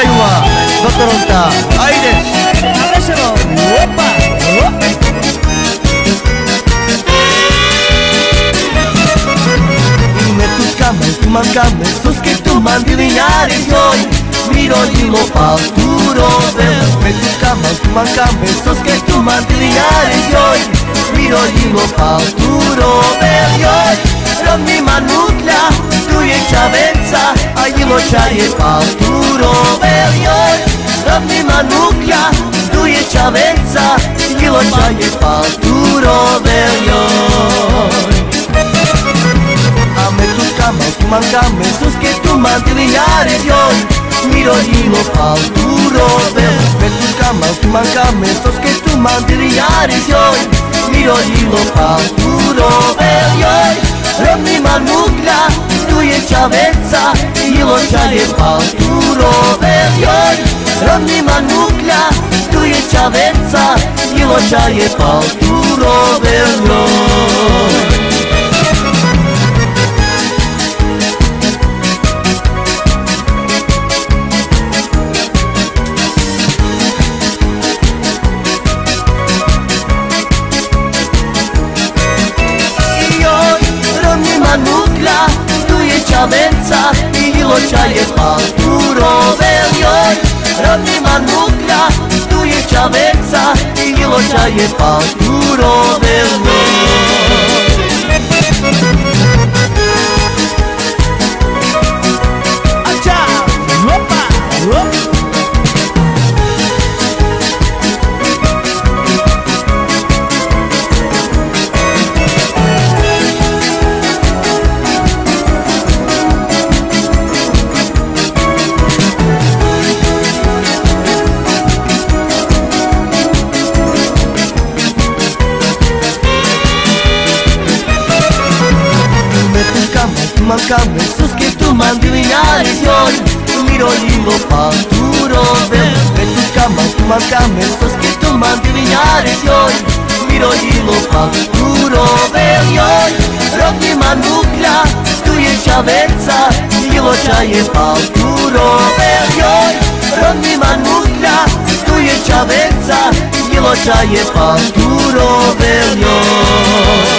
Iowa, Dotoronta, Aide, Abbraccialo, oppa, me tu cames, tu mancames, sos que tu mandiliares hoy, miro y lo palturo veo. Me tu cames, tu mancames, sos que tu mandiliares hoy, miro y lo palturo veo. Romni manukla, tu je čavenca, a ilo čaje palturo veo. Romni manukla, tu je čavenca, ilo čaje palturo veo. Tu mancame, sos que tu mantiliares hoy, miro y lo palturo veo. Me tu cama, tu mancame, sos que tu mantiliares hoy, miro y lo palturo veo. Romni manukla, tu je čavenca, i lo čaje palturo veo. Romni manukla, tu je čavenca, i lo čaje palturo veo. Manukla, tu je čavenca, ilo čaje palturo veo. Romni manukla, tu je čavenca, ilo čaje palturo veo. Mancame, sos que tu mandiliares hoy, miro y lo palturo veo. En tu cama, tu mancame, sos que tu mandiliares hoy, miro y lo palturo veo. Romni manukla, tu je čavenca, ilo čaje palturo veo. Romni manukla, tu je čavenca, ilo čaje palturo veo.